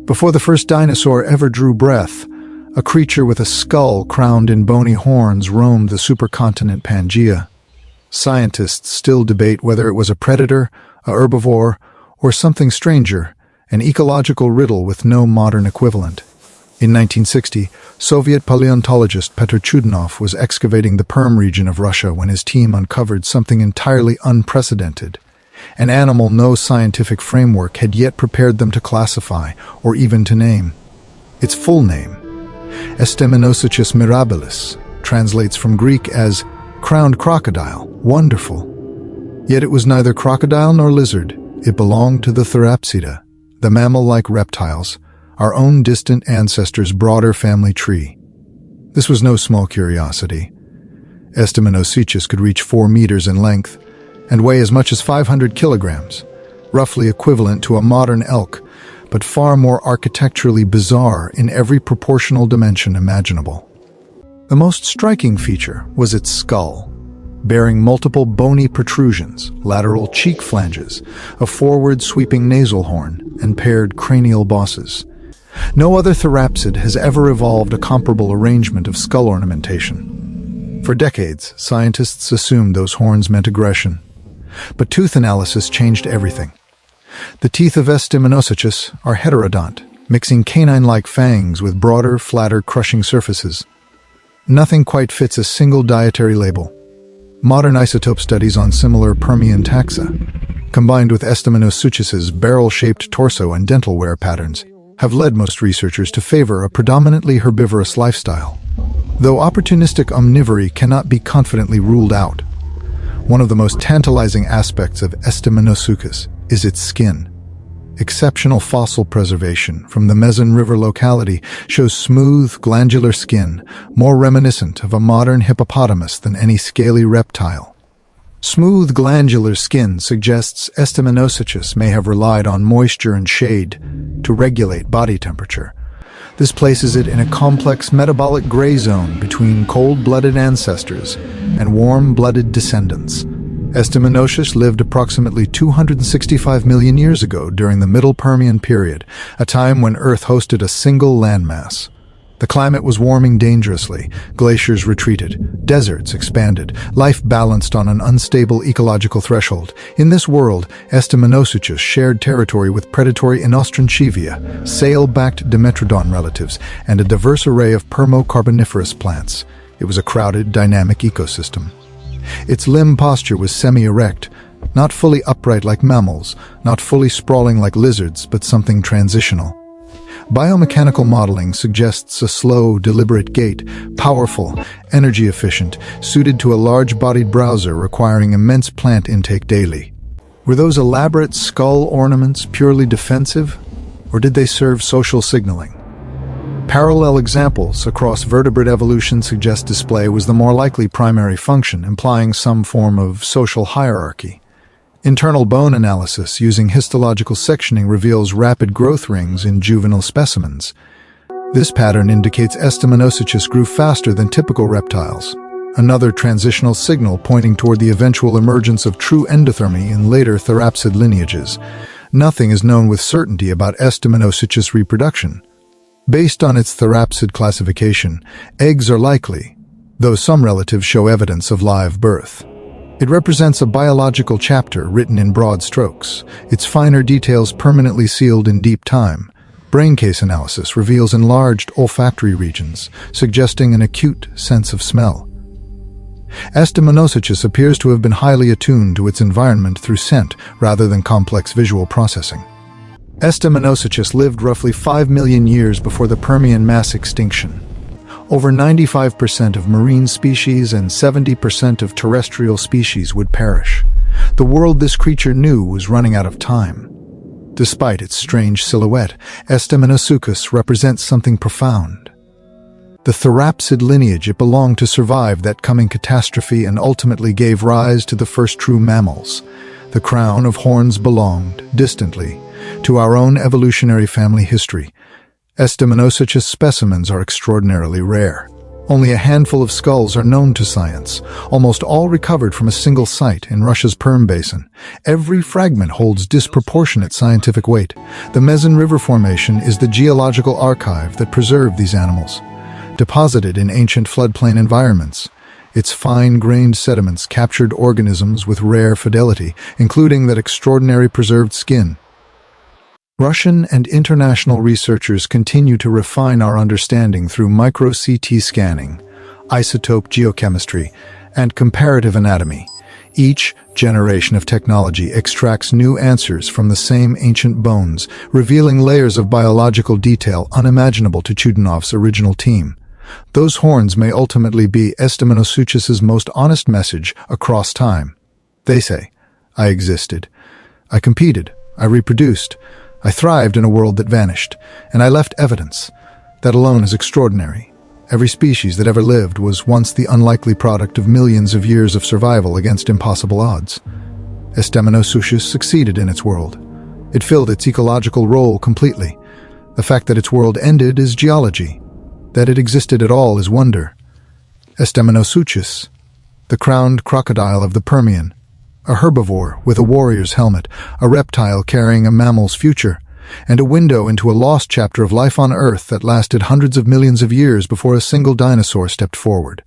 Before the first dinosaur ever drew breath, a creature with a skull crowned in bony horns roamed the supercontinent Pangaea. Scientists still debate whether it was a predator, a herbivore, or something stranger, an ecological riddle with no modern equivalent. In 1960, Soviet paleontologist Petr Chudinov was excavating the Perm region of Russia when his team uncovered something entirely unprecedented, an animal no scientific framework had yet prepared them to classify or even to name. Its full name, Estemmenosuchus mirabilis, translates from Greek as crowned crocodile, wonderful. Yet it was neither crocodile nor lizard. It belonged to the Therapsida, the mammal-like reptiles, our own distant ancestors' broader family tree. This was no small curiosity. Estemmenosuchus could reach 4 meters in length and weigh as much as 500 kilograms, roughly equivalent to a modern elk, but far more architecturally bizarre in every proportional dimension imaginable. The most striking feature was its skull, bearing multiple bony protrusions, lateral cheek flanges, a forward sweeping nasal horn, and paired cranial bosses. No other therapsid has ever evolved a comparable arrangement of skull ornamentation. For decades, scientists assumed those horns meant aggression. But tooth analysis changed everything. The teeth of Estemmenosuchus are heterodont, mixing canine-like fangs with broader, flatter, crushing surfaces. Nothing quite fits a single dietary label. Modern isotope studies on similar Permian taxa, combined with Estemmenosuchus's barrel-shaped torso and dental wear patterns, have led most researchers to favor a predominantly herbivorous lifestyle. Though opportunistic omnivory cannot be confidently ruled out, one of the most tantalizing aspects of Estemmenosuchus is its skin. Exceptional fossil preservation from the Mezon River locality shows smooth, glandular skin, more reminiscent of a modern hippopotamus than any scaly reptile. Smooth glandular skin suggests Estemmenosuchus may have relied on moisture and shade to regulate body temperature. This places it in a complex metabolic gray zone between cold-blooded ancestors and warm-blooded descendants. Estemmenosuchus lived approximately 265 million years ago during the Middle Permian period, a time when Earth hosted a single landmass. The climate was warming dangerously, glaciers retreated, deserts expanded, life balanced on an unstable ecological threshold. In this world, Estemmenosuchus shared territory with predatory Inostrancevia, sail-backed Dimetrodon relatives, and a diverse array of permo-carboniferous plants. It was a crowded, dynamic ecosystem. Its limb posture was semi-erect, not fully upright like mammals, not fully sprawling like lizards, but something transitional. Biomechanical modeling suggests a slow, deliberate gait, powerful, energy-efficient, suited to a large-bodied browser requiring immense plant intake daily. Were those elaborate skull ornaments purely defensive, or did they serve social signaling? Parallel examples across vertebrate evolution suggest display was the more likely primary function, implying some form of social hierarchy. Internal bone analysis using histological sectioning reveals rapid growth rings in juvenile specimens. This pattern indicates Estemmenosuchus grew faster than typical reptiles, another transitional signal pointing toward the eventual emergence of true endothermy in later therapsid lineages. Nothing is known with certainty about Estemmenosuchus reproduction. Based on its therapsid classification, eggs are likely, though some relatives show evidence of live birth. It represents a biological chapter written in broad strokes, its finer details permanently sealed in deep time. Brain case analysis reveals enlarged olfactory regions, suggesting an acute sense of smell. Estemmenosuchus appears to have been highly attuned to its environment through scent rather than complex visual processing. Estemmenosuchus lived roughly 5 million years before the Permian mass extinction. Over 95% of marine species and 70% of terrestrial species would perish. The world this creature knew was running out of time. Despite its strange silhouette, Estemmenosuchus represents something profound. The therapsid lineage it belonged to survived that coming catastrophe and ultimately gave rise to the first true mammals. The crown of horns belonged, distantly, to our own evolutionary family history. Estemmenosuchus specimens are extraordinarily rare. Only a handful of skulls are known to science, almost all recovered from a single site in Russia's Perm Basin. Every fragment holds disproportionate scientific weight. The Mezin River Formation is the geological archive that preserved these animals. Deposited in ancient floodplain environments, its fine-grained sediments captured organisms with rare fidelity, including that extraordinary preserved skin. Russian and international researchers continue to refine our understanding through micro-CT scanning, isotope geochemistry, and comparative anatomy. Each generation of technology extracts new answers from the same ancient bones, revealing layers of biological detail unimaginable to Chudinov's original team. Those horns may ultimately be Estemmenosuchus's most honest message across time. They say, "I existed. I competed. I reproduced. I thrived in a world that vanished, and I left evidence. That alone is extraordinary. Every species that ever lived was once the unlikely product of millions of years of survival against impossible odds. Estemmenosuchus succeeded in its world. It filled its ecological role completely. The fact that its world ended is geology. That it existed at all is wonder. Estemmenosuchus, the crowned crocodile of the Permian, a herbivore with a warrior's helmet, a reptile carrying a mammal's future, and a window into a lost chapter of life on Earth that lasted hundreds of millions of years before a single dinosaur stepped forward.